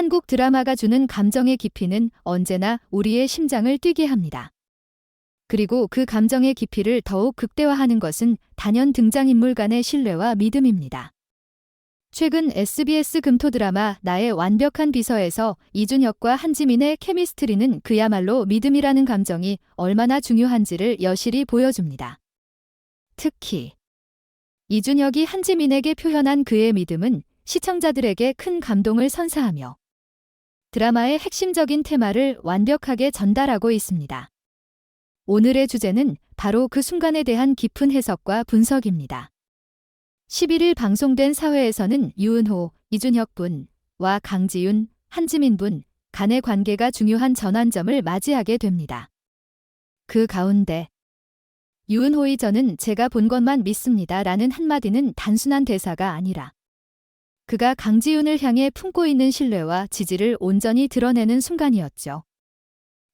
한국 드라마가 주는 감정의 깊이는 언제나 우리의 심장을 뛰게 합니다. 그리고 그 감정의 깊이를 더욱 극대화하는 것은 단연 등장인물 간의 신뢰와 믿음입니다. 최근 SBS 금토 드라마 나의 완벽한 비서에서 이준혁과 한지민의 케미스트리는 그야말로 믿음이라는 감정이 얼마나 중요한지를 여실히 보여줍니다. 특히 이준혁이 한지민에게 표현한 그의 믿음은 시청자들에게 큰 감동을 선사하며 드라마의 핵심적인 테마를 완벽하게 전달하고 있습니다. 오늘의 주제는 바로 그 순간에 대한 깊은 해석과 분석입니다. 11일 방송된 사회에서는 유은호, 이준혁 분과 강지윤, 한지민 분 간의 관계가 중요한 전환점을 맞이하게 됩니다. 그 가운데 유은호의 저는 제가 본 것만 믿습니다 라는 한마디는 단순한 대사가 아니라 그가 강지윤을 향해 품고 있는 신뢰와 지지를 온전히 드러내는 순간이었죠.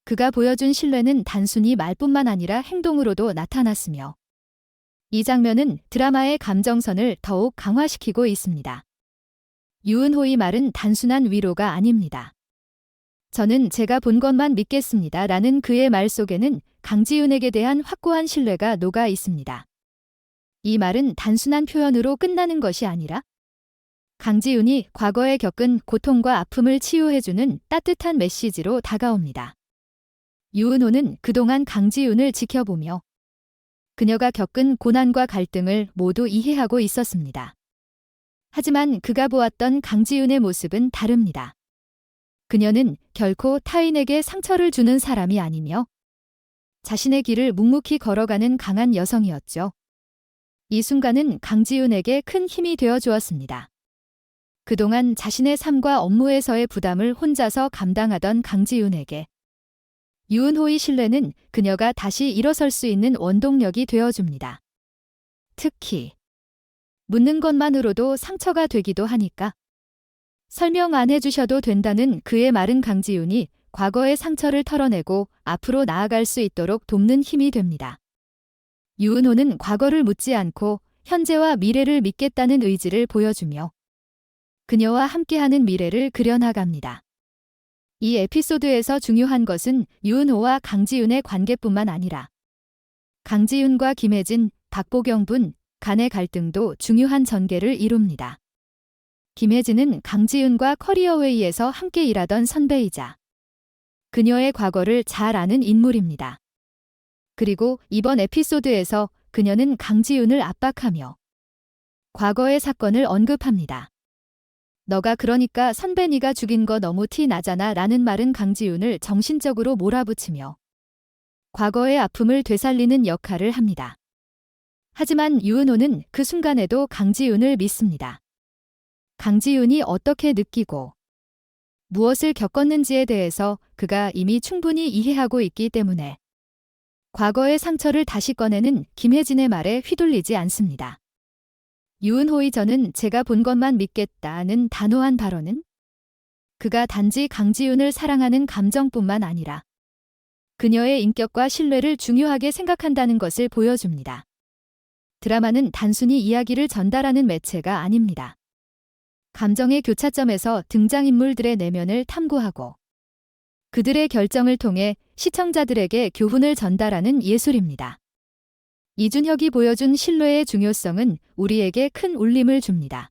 그가 보여준 신뢰는 단순히 말뿐만 아니라 행동으로도 나타났으며 이 장면은 드라마의 감정선을 더욱 강화시키고 있습니다. 유은호의 말은 단순한 위로가 아닙니다. 저는 제가 본 것만 믿겠습니다 라는 그의 말 속에는 강지윤에게 대한 확고한 신뢰가 녹아 있습니다. 이 말은 단순한 표현으로 끝나는 것이 아니라 강지윤이 과거에 겪은 고통과 아픔을 치유해주는 따뜻한 메시지로 다가옵니다. 유은호는 그동안 강지윤을 지켜보며 그녀가 겪은 고난과 갈등을 모두 이해하고 있었습니다. 하지만 그가 보았던 강지윤의 모습은 다릅니다. 그녀는 결코 타인에게 상처를 주는 사람이 아니며 자신의 길을 묵묵히 걸어가는 강한 여성이었죠. 이 순간은 강지윤에게 큰 힘이 되어 주었습니다. 그동안 자신의 삶과 업무에서의 부담을 혼자서 감당하던 강지윤에게 유은호의 신뢰는 그녀가 다시 일어설 수 있는 원동력이 되어줍니다. 특히 묻는 것만으로도 상처가 되기도 하니까 설명 안 해주셔도 된다는 그의 말은 강지윤이 과거의 상처를 털어내고 앞으로 나아갈 수 있도록 돕는 힘이 됩니다. 유은호는 과거를 묻지 않고 현재와 미래를 믿겠다는 의지를 보여주며 그녀와 함께하는 미래를 그려나갑니다. 이 에피소드에서 중요한 것은 유은호와 강지윤의 관계뿐만 아니라 강지윤과 김혜진, 박보경 분 간의 갈등도 중요한 전개를 이룹니다. 김혜진은 강지윤과 커리어웨이에서 함께 일하던 선배이자 그녀의 과거를 잘 아는 인물입니다. 그리고 이번 에피소드에서 그녀는 강지윤을 압박하며 과거의 사건을 언급합니다. 너가 그러니까 선배 네가 죽인 거 너무 티 나잖아 라는 말은 강지윤을 정신적으로 몰아붙이며 과거의 아픔을 되살리는 역할을 합니다. 하지만 유은호는 그 순간에도 강지윤을 믿습니다. 강지윤이 어떻게 느끼고 무엇을 겪었는지에 대해서 그가 이미 충분히 이해하고 있기 때문에 과거의 상처를 다시 꺼내는 김혜진의 말에 휘둘리지 않습니다. 유은호의 저는 제가 본 것만 믿겠다는 단호한 발언은 그가 단지 강지윤을 사랑하는 감정뿐만 아니라 그녀의 인격과 신뢰를 중요하게 생각한다는 것을 보여줍니다. 드라마는 단순히 이야기를 전달하는 매체가 아닙니다. 감정의 교차점에서 등장인물들의 내면을 탐구하고 그들의 결정을 통해 시청자들에게 교훈을 전달하는 예술입니다. 이준혁이 보여준 신뢰의 중요성은 우리에게 큰 울림을 줍니다.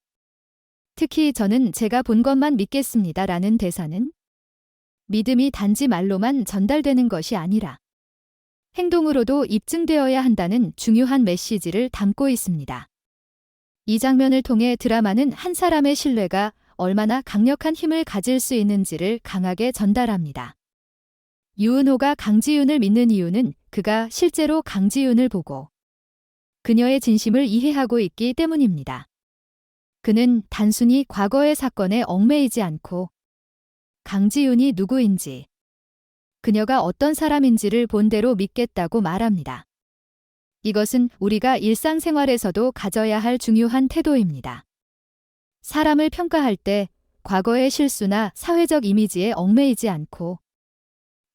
특히 저는 제가 본 것만 믿겠습니다 라는 대사는 믿음이 단지 말로만 전달되는 것이 아니라 행동으로도 입증되어야 한다는 중요한 메시지를 담고 있습니다. 이 장면을 통해 드라마는 한 사람의 신뢰가 얼마나 강력한 힘을 가질 수 있는지를 강하게 전달합니다. 유은호가 강지윤을 믿는 이유는 그가 실제로 강지윤을 보고 그녀의 진심을 이해하고 있기 때문입니다. 그는 단순히 과거의 사건에 얽매이지 않고 강지윤이 누구인지, 그녀가 어떤 사람인지를 본대로 믿겠다고 말합니다. 이것은 우리가 일상생활에서도 가져야 할 중요한 태도입니다. 사람을 평가할 때 과거의 실수나 사회적 이미지에 얽매이지 않고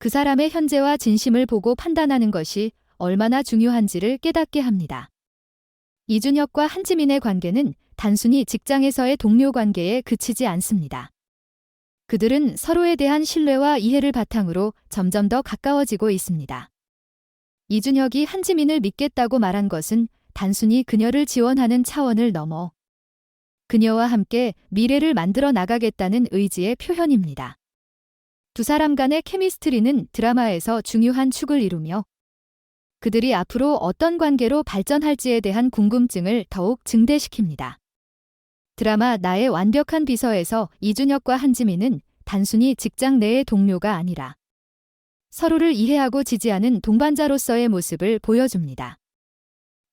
그 사람의 현재와 진심을 보고 판단하는 것이 얼마나 중요한지를 깨닫게 합니다. 이준혁과 한지민의 관계는 단순히 직장에서의 동료 관계에 그치지 않습니다. 그들은 서로에 대한 신뢰와 이해를 바탕으로 점점 더 가까워지고 있습니다. 이준혁이 한지민을 믿겠다고 말한 것은 단순히 그녀를 지원하는 차원을 넘어 그녀와 함께 미래를 만들어 나가겠다는 의지의 표현입니다. 두 사람 간의 케미스트리는 드라마에서 중요한 축을 이루며 그들이 앞으로 어떤 관계로 발전할지에 대한 궁금증을 더욱 증대시킵니다. 드라마 나의 완벽한 비서에서 이준혁과 한지민은 단순히 직장 내의 동료가 아니라 서로를 이해하고 지지하는 동반자로서의 모습을 보여줍니다.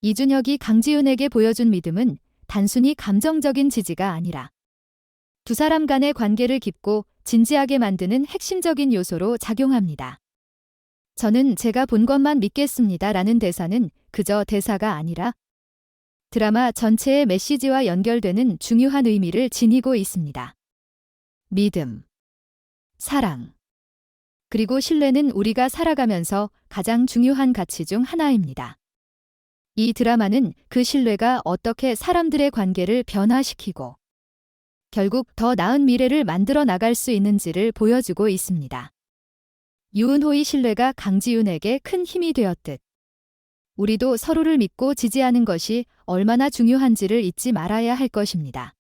이준혁이 강지윤에게 보여준 믿음은 단순히 감정적인 지지가 아니라 두 사람 간의 관계를 깊고 진지하게 만드는 핵심적인 요소로 작용합니다. 저는 제가 본 것만 믿겠습니다 라는 대사는 그저 대사가 아니라 드라마 전체의 메시지와 연결되는 중요한 의미를 지니고 있습니다. 믿음, 사랑, 그리고 신뢰는 우리가 살아가면서 가장 중요한 가치 중 하나입니다. 이 드라마는 그 신뢰가 어떻게 사람들의 관계를 변화시키고 결국 더 나은 미래를 만들어 나갈 수 있는지를 보여주고 있습니다. 유은호의 신뢰가 강지윤에게 큰 힘이 되었듯 우리도 서로를 믿고 지지하는 것이 얼마나 중요한지를 잊지 말아야 할 것입니다.